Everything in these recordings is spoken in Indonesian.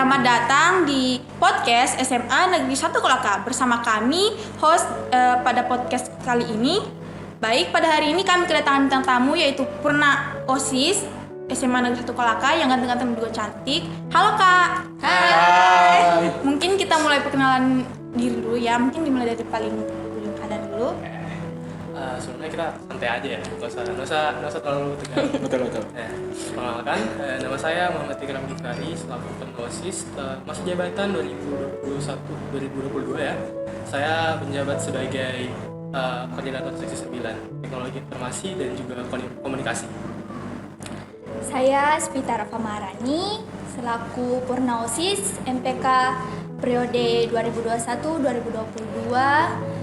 Selamat datang di podcast SMA Negeri 1 Kolaka bersama kami host pada podcast kali ini. Baik, pada hari ini kami kedatangan bintang tamu yaitu Purna OSIS SMA Negeri 1 Kolaka yang ganteng-ganteng juga cantik. Halo Kak. Hai. Mungkin kita mulai perkenalan diri dulu ya. Mungkin dimulai dari paling ujung kanan dulu. Sebenarnya kita santai aja ya, nggak usah terlalu tegang. Betul. Perkenalkan, nama saya Muhammad Ikram Gifari, selaku Ketua OSIS, masa jabatan 2021-2022 ya. Saya menjabat sebagai koordinator seksi 9 teknologi informasi dan juga komunikasi. Saya Spita Rafa Maharani, selaku Purna OSIS MPK periode 2021-2022.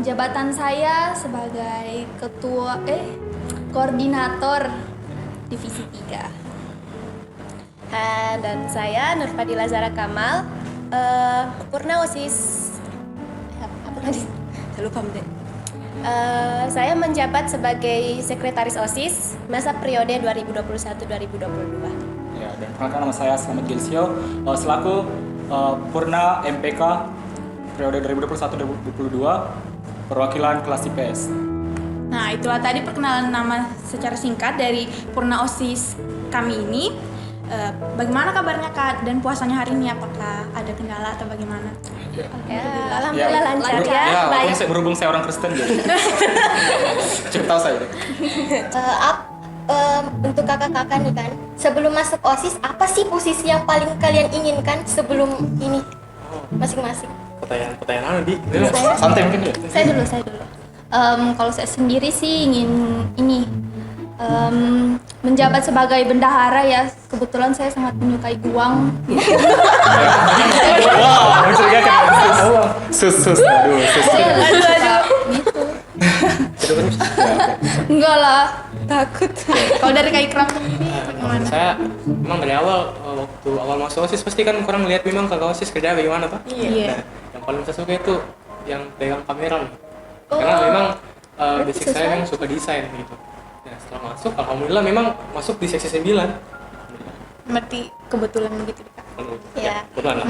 Jabatan saya sebagai koordinator divisi 3. Dan saya Nurfadila Zara Kamal, Purna OSIS. Apa tadi? Saya lupa deh. Saya menjabat sebagai sekretaris OSIS masa periode 2021-2022. Ya, dan perkenalkan nama saya Slamet Gilsio, selaku Purna MPK periode 2021-2022 perwakilan kelas IPS. Nah, itulah tadi perkenalan nama secara singkat dari Purna OSIS kami ini. Bagaimana kabarnya Kak? Dan puasanya hari ini apakah ada kendala atau bagaimana? Alhamdulillah lancar ya. Baik. Berhubung saya orang Kristen jadi cukup tahu saya. Untuk kakak-kakak nih kan, sebelum masuk OSIS apa sih posisi yang paling kalian inginkan sebelum ini masing-masing? Pertanyaan di Santai mungkin ya. Saya dulu. Kalau saya sendiri sih ingin ini menjabat sebagai bendahara ya. Kebetulan saya sangat menyukai uang. Wah, mencurigakan. Sus. Aduh. Gitu. Enggak lah, takut. Kalau dari Kak Ikram bagaimana? Saya memang dari waktu awal masuk OSIS pasti kan kurang lihat memang kakak OSIS kerja bagaimana Pak? Iya. Nah, yang paling saya suka itu yang pegang kamera nih. Karena memang basic saya memang suka desain gitu. Nah, setelah masuk alhamdulillah memang masuk di seksi 9. Berarti kebetulan begitu Kak. Ya. Kebetulan lah.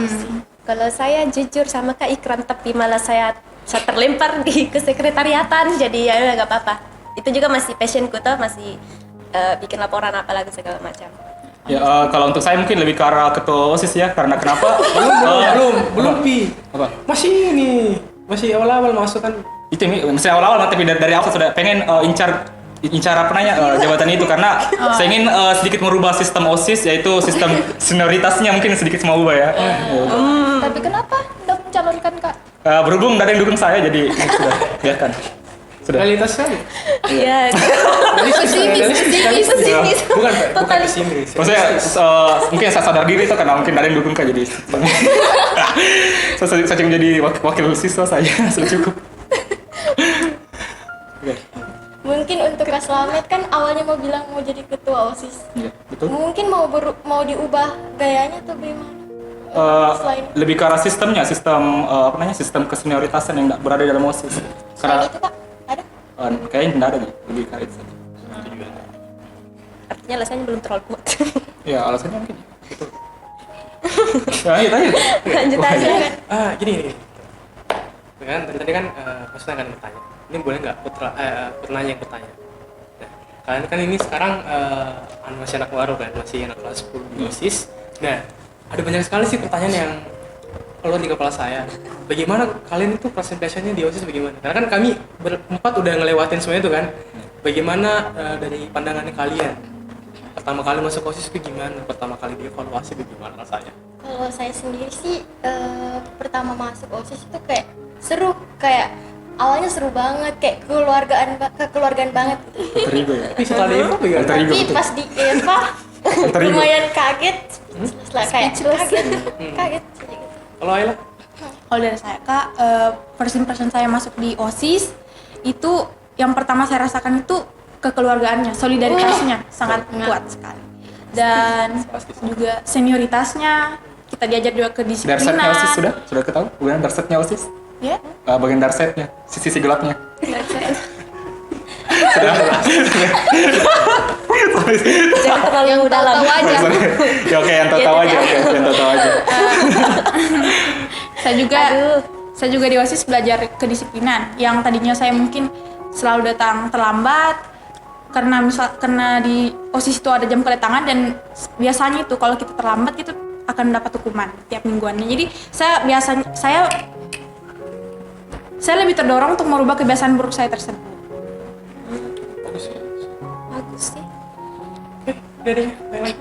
Kalau saya jujur sama Kak Ikram, tapi malah saya terlempar di kesekretariatan, jadi ya nggak apa-apa. Itu juga masih passionku tuh, masih bikin laporan apalagi segala macam. Ya, kalau untuk saya mungkin lebih ke arah ketua OSIS ya, karena kenapa? Belum Pi. Apa? Masih awal-awal masuk kan. Itu masih awal-awal, tapi dari awal sudah pengen incar apa namanya jabatan itu karena saya ingin sedikit merubah sistem OSIS, yaitu sistem senioritasnya mungkin sedikit mau ubah ya. Tapi kenapa tidak mencalonkan Kak? Berhubung dari dukung saya jadi sudah biarkan. Sudah. Realitas sekali. Iya. Pesimis. Bukan pesimis. Maksudnya mungkin saya sadar diri itu karena mungkin dari dukung kan jadi saya cukup menjadi wakil siswa saya sudah cukup. Mungkin untuk Kak Slamet kan awalnya mau bilang mau jadi ketua OSIS. Iya, betul. Mungkin mau diubah gayanya atau bagaimana? Selain Lebih ke arah sistem sistem kesenioritasan yang berada dalam OSIS. selain itu Kak, ada? Kayaknya tidak ada lebih ke arah itu. Artinya alasannya belum terlalu kuat. Ya alasannya mungkin itu. Ya, tanya. Lanjut aja. Gini. Kan tadi kan maksudnya kan bertanya. Ini boleh nggak Purnanya yang bertanya? Nah, kalian kan ini sekarang masih anak baru kan, masih anak kelas 10 di OSIS. Nah, ada banyak sekali sih pertanyaan yang keluar di kepala saya. Bagaimana kalian itu presentasinya di OSIS bagaimana? Karena kan kami berempat udah ngelewatin semua itu kan. Bagaimana dari pandangannya kalian? Pertama kali masuk OSIS itu gimana? Pertama kali dievaluasi itu gimana rasanya? Kalau saya sendiri sih pertama masuk OSIS itu kayak seru, kayak awalnya seru banget, kayak kekeluargaan banget. Terigu ya. Tapi setelah Eva bagaimana? Terigu Tapi betul. pas di Eva lumayan kaget, kaget. Kalau Ayla? Kalau dari saya Kak, first impression saya masuk di OSIS itu yang pertama saya rasakan itu kekeluargaannya, solidaritasnya sangat kuat sekali. Dan juga senioritasnya, kita diajar juga Darsetnya kedisiplinan. OSIS sudah ketahui? Bukan darsetnya OSIS? Ya. Bagian darsetnya, sisi gelapnya. Sudah. Jangan terlalu dalam. Tahu aja. Ya oke, yang tahu aja, oke, yang tahu aja. Saya juga di OSIS belajar kedisiplinan yang tadinya saya mungkin selalu datang terlambat karena di OSIS itu ada jam kedatangan dan biasanya itu kalau kita terlambat itu akan mendapat hukuman tiap mingguannya. Jadi saya lebih terdorong untuk merubah kebiasaan buruk saya tersebut. Bagus ya. Bagus sih. Udah deh, lain.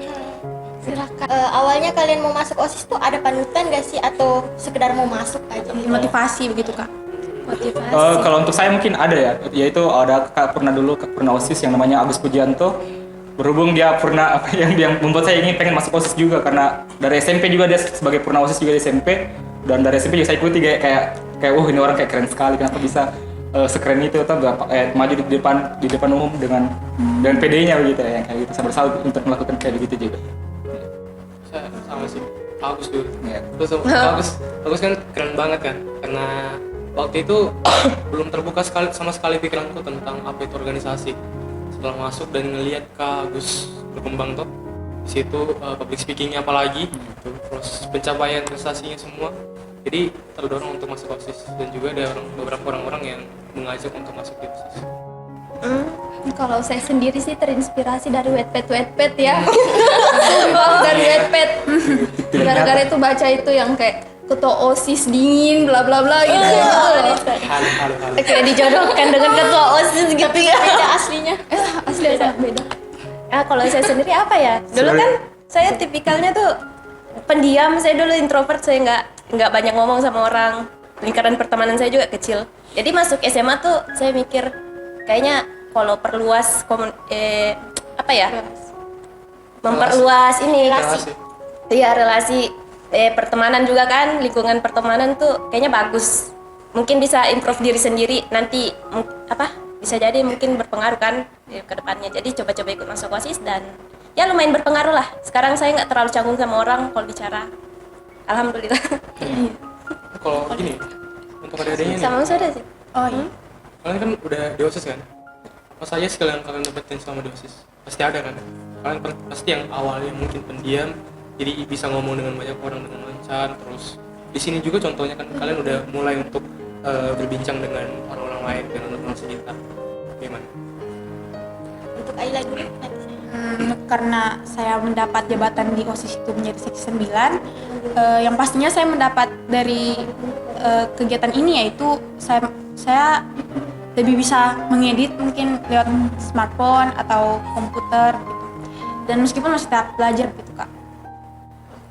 Silakan. Awalnya kalian mau masuk OSIS tuh ada panutan gak sih atau sekedar mau masuk aja? Motivasi begitu Kak. Motivasi. Kalau untuk saya mungkin ada ya, yaitu ada kakak pernah OSIS yang namanya Agus Pujianto. Berhubung dia pernah yang membuat saya ingin pengen masuk OSIS juga, karena dari SMP juga dia sebagai purna OSIS juga di SMP, dan dari SMP juga saya ikuti kayak ini orang kayak keren sekali, kenapa bisa sekeren itu atau maju di depan umum dengan PD-nya begitu ya, kayak gitu. Saya bersalut untuk melakukan kayak begitu juga. Saya sama sih Agus dulu. Ya. Terus Agus kan keren banget kan, karena waktu itu belum terbuka sama sekali pikiranku tentang apa itu organisasi. Setelah masuk dan ngelihat Kak Agus berkembang tuh, di situ public speakingnya apalagi, terus pencapaian prestasinya semua, jadi terdorong untuk masuk OSIS, dan juga ada beberapa orang-orang yang mengajak untuk masuk di OSIS. Kalau saya sendiri sih terinspirasi dari Wattpad ya. Dari Wattpad. Gara-gara itu baca itu yang kayak ketua OSIS dingin bla bla bla gitu. Halo. Kayak dijodohkan dengan ketua OSIS gitu ya. Beda aslinya. Asli sangat beda. Kalau saya sendiri apa ya? Dulu kan saya tipikalnya tuh pendiam, saya dulu introvert, saya nggak banyak ngomong sama orang. Lingkaran pertemanan saya juga kecil. Jadi masuk SMA tuh saya mikir kayaknya kalau perluas memperluas ini relasi pertemanan juga kan, lingkungan pertemanan tuh kayaknya bagus, mungkin bisa improve diri sendiri nanti bisa jadi mungkin berpengaruh kan ke depannya. Jadi coba-coba ikut masuk OSIS dan ya lumayan berpengaruh lah. Sekarang saya nggak terlalu canggung sama orang kalau bicara, alhamdulillah. Kalau gini, untuk adik-adiknya nih, Sama saudara sih. Oh iya. kalian kan udah di OSIS kan? Apa saja skill yang kalian dapetin selama di OSIS? Pasti ada kan? Kalian pasti yang awalnya mungkin pendiam, jadi bisa ngomong dengan banyak orang dengan lancar. Terus di sini juga contohnya kan kalian udah mulai untuk berbincang dengan orang-orang lain, dengan orang sekitar. Gimana? Untuk Ayla dulu nanti saya. Karena saya mendapat jabatan di OSIS itu menjadi seksi 9, yang pastinya saya mendapat dari kegiatan ini yaitu saya lebih bisa mengedit mungkin lewat smartphone atau komputer gitu. Dan meskipun masih tahap belajar gitu Kak.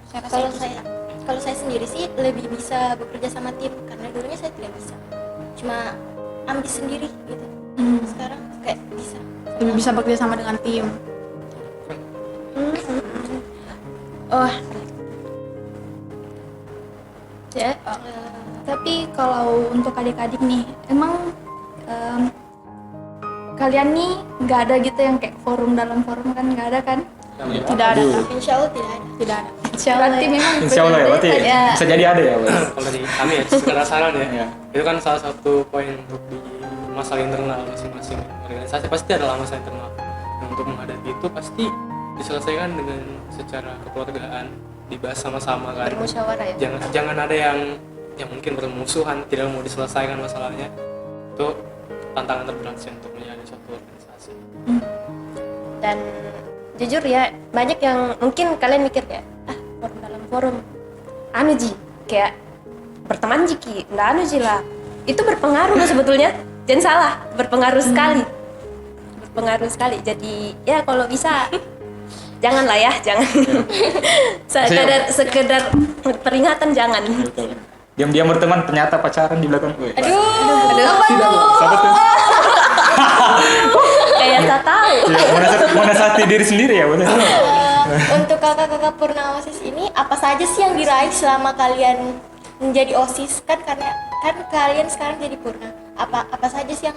Saya rasa itu sih. Kalau saya sendiri sih lebih bisa bekerja sama tim, karena dulunya saya tidak bisa, cuma ambis sendiri gitu. Sekarang kayak bisa. Lebih bisa bekerja sama dengan tim. Ya. Tapi kalau untuk adik-adik nih, emang kalian nih nggak ada gitu yang kayak forum dalam forum kan, nggak ada kan? Tidak ada. Aduh. Insya Allah tidak ada. Tidak ada. Berarti memang Insya Allah ya, berarti bisa jadi ada ya. Bos? Kalau dari kami ya, sekedar saran ya, Iya. itu kan salah satu poin untuk di masalah internal masing-masing organisasi, pasti adalah masalah internal. Dan untuk menghadapi itu pasti diselesaikan dengan secara kekeluargaan, dibahas sama-sama kan. Bermusyawarah ya. Jangan ada yang mungkin bermusuhan, tidak mau diselesaikan masalahnya. Itu tantangan terberat sih untuk menjadi suatu organisasi. Dan jujur ya, banyak yang mungkin kalian mikir kayak forum dalam forum anu ji, kayak berteman jiki nggak anu ji lah, itu berpengaruh loh sebetulnya, jangan salah, berpengaruh sekali, jadi ya kalau bisa janganlah ya, jangan. sekedar peringatan, jangan. Diam-diam berteman ternyata pacaran di belakang gue. Aduh, Siapa tuh? kayak tak tahu. Menasihati diri sendiri ya, betul. Untuk kakak-kakak purna OSIS ini, apa saja sih yang diraih selama kalian menjadi OSIS? Kan kalian sekarang jadi purna. Apa saja sih yang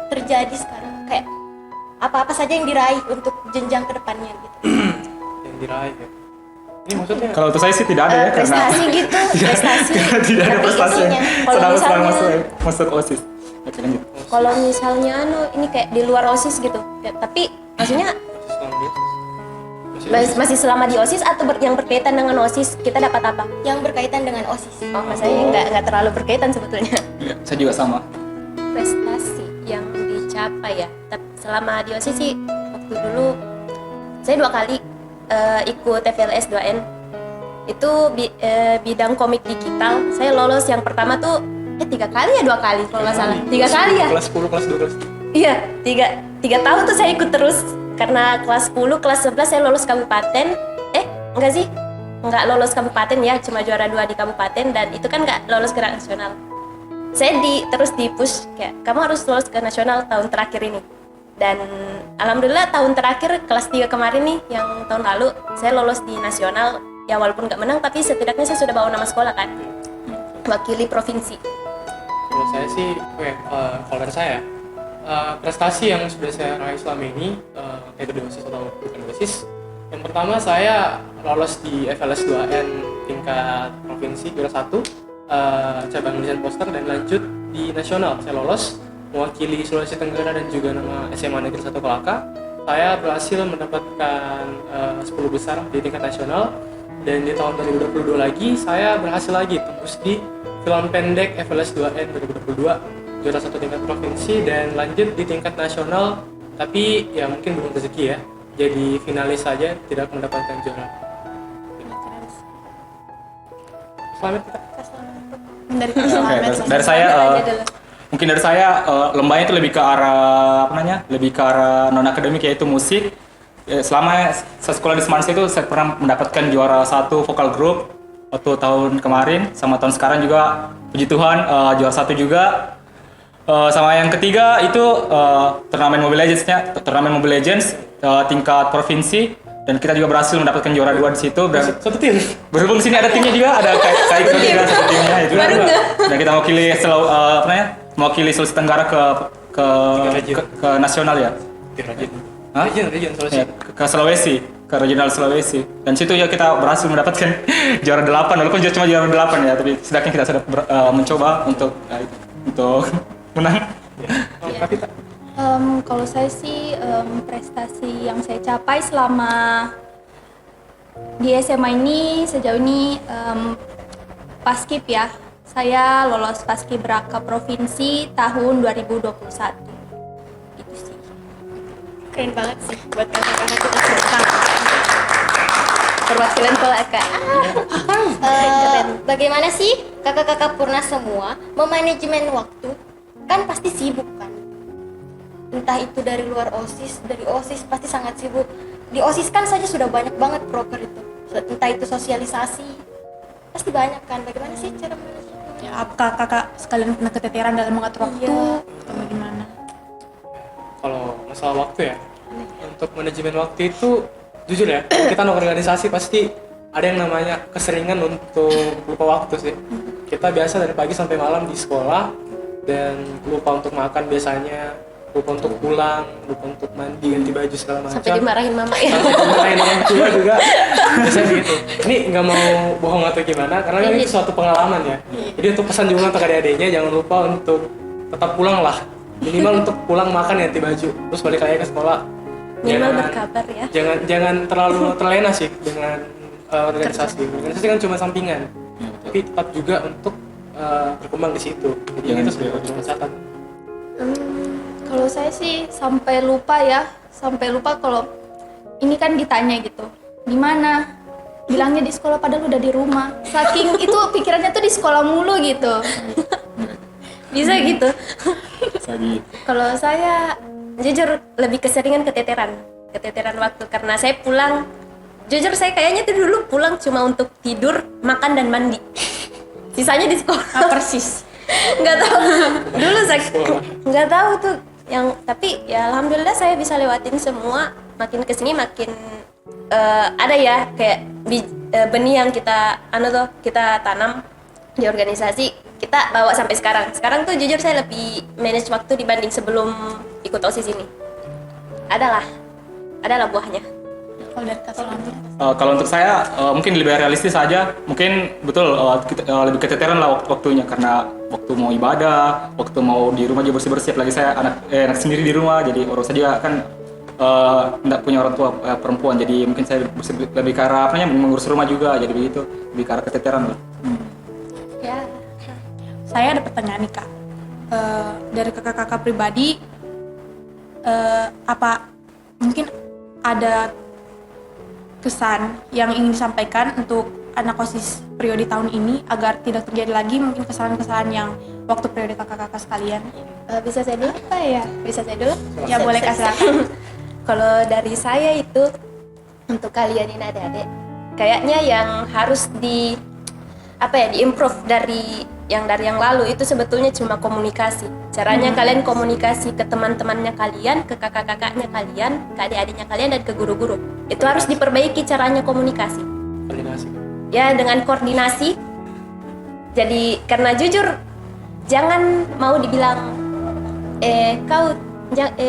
terjadi sekarang? Kayak apa saja yang diraih untuk jenjang kedepannya gitu? Yang diraih ya. Ini maksudnya Kalau untuk saya sih tidak ada ya, karena Prestasi gitu, prestasi. tidak ada prestasi yang Kalau selama misalnya- masuk OSIS. Oke, lanjut. Kalau misalnya ini kayak di luar OSIS gitu, ya, tapi maksudnya selama di OSIS. Masih selama di OSIS atau yang berkaitan dengan OSIS kita dapat apa? Yang berkaitan dengan OSIS. Oh, saya nggak terlalu berkaitan sebetulnya. Iya, saya juga sama. Prestasi yang dicapai ya. Tapi selama di OSIS sih waktu dulu saya 2 kali ikut TVLS 2N. Itu bidang komik digital. Saya lolos yang pertama tuh 3 kali ya 2 kali kalau nggak salah. 3 kali ya. Kelas 10, kelas 12. Iya, 3 tahun tuh saya ikut terus. Karena kelas 10, kelas 11 saya lolos kabupaten. Enggak sih. Enggak lolos kabupaten ya, cuma juara 2 di kabupaten dan itu kan enggak lolos ke nasional. Saya terus di push kayak kamu harus lolos ke nasional tahun terakhir ini. Dan alhamdulillah tahun terakhir kelas 3 kemarin nih yang tahun lalu saya lolos di nasional. Ya walaupun nggak menang tapi setidaknya saya sudah bawa nama sekolah kan. Wakili provinsi. Kalau saya sih, kalau dari saya, prestasi yang sudah saya raih selama ini, yaitu di OSIS atau bukan OSIS. Yang pertama saya lolos di FLS 2N tingkat provinsi juara 1, cabang desain poster dan lanjut di nasional. Saya lolos mewakili Sulawesi Tenggara dan juga nama SMA Negeri 1 Kolaka. Saya berhasil mendapatkan 10 besar di tingkat nasional dan di tahun 2022 lagi saya berhasil lagi tembus di film pendek FLS 2N 2022 juara 1 tingkat provinsi dan lanjut di tingkat nasional, tapi ya mungkin belum rezeki ya, jadi finalis saja, tidak mendapatkan juara. Selamat kita. Dari Dari saya mungkin dari saya lombanya itu lebih ke arah lebih ke arah non akademik yaitu musik. Selama saya sekolah di Semarang itu saya pernah mendapatkan juara 1 vokal group waktu tahun kemarin, sama tahun sekarang juga puji Tuhan juara 1 juga. Sama yang ketiga itu turnamen Mobile Legends tingkat provinsi dan kita juga berhasil mendapatkan juara 2 di situ. Dan Satu tim. berhubung di sini ada timnya juga, ada kayak juga satu timnya itu. Dan kita mewakili Sulawesi Tenggara ke nasional ya. Region Sulawesi. Ya, ke Sulawesi, ke regional Sulawesi. Dan situ ya kita berhasil mendapatkan juara 8 walaupun cuma juara 8 ya, tapi setidaknya kita sudah mencoba untuk menang. Kalau saya sih prestasi yang saya capai selama di SMA ini sejauh ini Paskib ya. Saya lolos Paskibraka provinsi tahun 2021. Gitu sih. Keren banget sih buat kakak-kakak kita semua. Perwakilan Kolaka. Bagaimana sih kakak-kakak Purna semua memanajemen waktu? Kan pasti sibuk kan? Entah itu dari luar OSIS, dari OSIS pasti sangat sibuk. Di OSIS kan saja sudah banyak banget proker itu. Entah itu sosialisasi, pasti banyak kan? Bagaimana sih cara manajemen? Ya, apakah kakak sekalian pernah keteteran dalam mengatur waktu atau bagaimana? Kalau masalah waktu ya, untuk manajemen waktu itu jujur ya, kita organisasi pasti ada yang namanya keseringan untuk lupa waktu sih. Kita biasa dari pagi sampai malam di sekolah dan lupa untuk makan biasanya, lupa untuk pulang, lupa untuk mandi, ganti baju segala macam. Sampai dimarahin mama ya. Sampai dimarahin orang tua juga. Biasanya gitu. Ini nggak mau bohong atau gimana, karena kan itu suatu pengalaman ya. Jadi untuk pesan juga untuk adik-adiknya, jangan lupa untuk tetap pulang lah. Minimal untuk pulang makan, ganti baju, terus balik lagi ke sekolah. Minimal berkabar ya. Jangan terlalu terlena sih dengan organisasi. Organisasi kan cuma sampingan, tapi tetap juga untuk berkembang di situ. Jadi itu sebagai catatan. Kalau saya sih sampai lupa kalau ini kan ditanya gitu, di mana? Bilangnya di sekolah padahal udah di rumah. Saking itu pikirannya tuh di sekolah mulu gitu. Bisa gitu. Kalau saya Jujur lebih keseringan keteteran waktu karena saya pulang. Jujur saya kayaknya tuh dulu pulang cuma untuk tidur, makan dan mandi. Sisanya di sekolah. Persis. Nggak tahu. Dulu saya nggak tahu tuh tapi ya alhamdulillah saya bisa lewatin semua. Makin kesini makin ada ya kayak benih yang kita kita tanam di organisasi kita bawa sampai sekarang. Sekarang tuh jujur saya lebih manage waktu dibanding sebelum ikut OSIS ini. Adalah buahnya. Kalau dari Kak Solanti? Kalau untuk saya mungkin lebih realistis saja. Mungkin betul lebih keteteran lah waktunya karena waktu mau ibadah, waktu mau di rumah juga bersih-bersih. Apalagi saya anak sendiri di rumah, jadi urus saja kan tidak punya orang tua perempuan, jadi mungkin saya lebih ke arah mengurus rumah juga, jadi begitu, lebih ke arah keteteran lah. Ya. Saya ada pertanyaan nih Kak. Dari kakak-kakak pribadi, apa mungkin ada kesan yang ingin disampaikan untuk anak OSIS periode tahun ini agar tidak terjadi lagi mungkin kesalahan-kesalahan yang waktu periode kakak-kakak sekalian? Bisa saya dulu? Apa ya? Bisa saya dulu? Ya boleh Kak, silakan. Kalau dari saya itu untuk kalian ini adik-adik, kayaknya yang harus diimprove dari yang lalu itu sebetulnya cuma komunikasi. Caranya kalian komunikasi ke teman-temannya kalian, ke kakak-kakaknya kalian, ke adik-adiknya kalian, dan ke guru-guru. Itu harus diperbaiki caranya komunikasi. Koordinasi. Ya, dengan koordinasi. Jadi karena jujur, jangan mau dibilang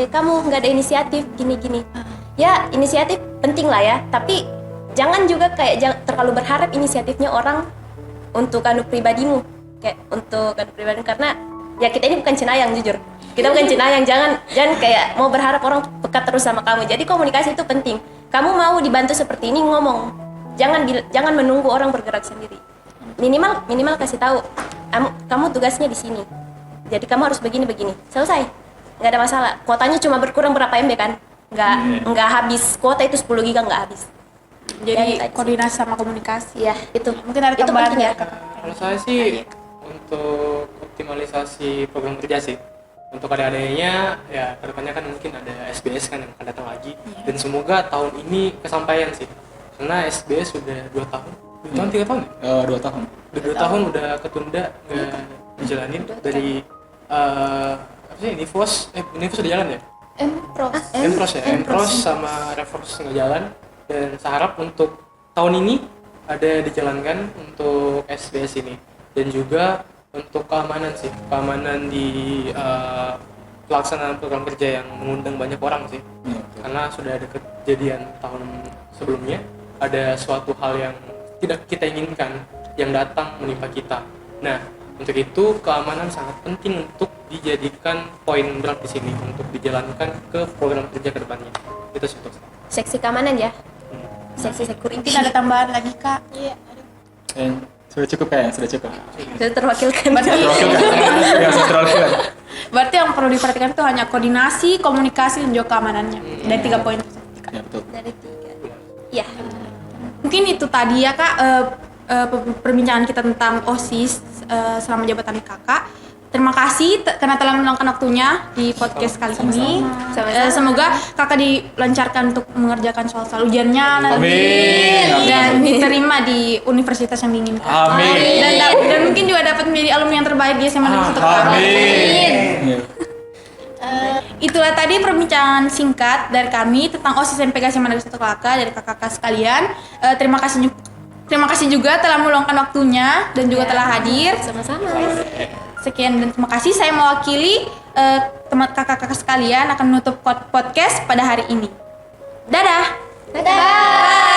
kamu nggak ada inisiatif gini-gini. Ya, inisiatif penting lah ya, tapi jangan juga kayak terlalu berharap inisiatifnya orang untuk pribadimu, kayak untuk pribadi, karena ya kita ini bukan Cenayang, jujur. Kita bukan Cenayang, jangan kayak mau berharap orang pekat terus sama kamu. Jadi komunikasi itu penting. Kamu mau dibantu seperti ini, ngomong. Jangan menunggu orang bergerak sendiri. Minimal kasih tahu, kamu tugasnya di sini. Jadi kamu harus begini. Selesai. Nggak ada masalah. Kuotanya cuma berkurang berapa MB kan? Nggak habis. Kuota itu 10 giga nggak habis. Jadi Ya, koordinasi sama komunikasi. Iya, itu. Mungkin ada Itu tambahan penting ya. Kak? Kalau saya sih untuk optimalisasi program kerja sih. Untuk adik-adiknya ya kedepannya kan mungkin ada SBS kan yang akan datang lagi, dan semoga tahun ini kesampaian sih. Karena SBS sudah 2 tahun. 3 tahun ya? 2 tahun. Udah 2 tahun udah ketunda nggak dijalanin dari apa sih Nivos udah jalan ya? Empros sama Reforce nggak jalan, dan saya harap untuk tahun ini ada dijalankan untuk SBS ini, dan juga untuk keamanan di pelaksanaan program kerja yang mengundang banyak orang sih. Karena sudah ada kejadian tahun sebelumnya, ada suatu hal yang tidak kita inginkan yang datang menimpa kita. Nah, untuk itu keamanan sangat penting untuk dijadikan poin berat di sini untuk dijalankan ke program kerja kedepannya. Itu sih untuk saya. Seksi keamanan ya. Seksi security. Mungkin ada tambahan lagi Kak? Iya. Sudah cukup kayaknya, sudah cukup. Sudah terwakilkan. Ya, sudah terwakilkan. Berarti yang perlu diperhatikan itu hanya koordinasi, komunikasi, dan juga keamanannya. Dari 3 poin tersebut Kak. Ya, betul. Dari 3. Ya. Mungkin itu tadi ya Kak, perbincangan kita tentang OSIS selama jabatan Kakak. Terima kasih karena telah meluangkan waktunya di podcast kali ini. Semoga Kakak dilancarkan untuk mengerjakan soal-soal ujiannya nanti. Amin. Dan diterima di universitas yang diinginkan. Amin. Dan mungkin juga dapat menjadi alumni yang terbaik di SMA Negeri 1 Kelaka. Amin. Itulah tadi perbincangan singkat dari kami tentang OSIS MPK SMA Negeri 1 Kelaka dari kakak-kakak sekalian. Terima kasih juga telah meluangkan waktunya dan juga telah hadir. Sama-sama. Sekian dan terima kasih. Saya mewakili teman kakak-kakak sekalian akan menutup podcast pada hari ini. Dadah. Dadah.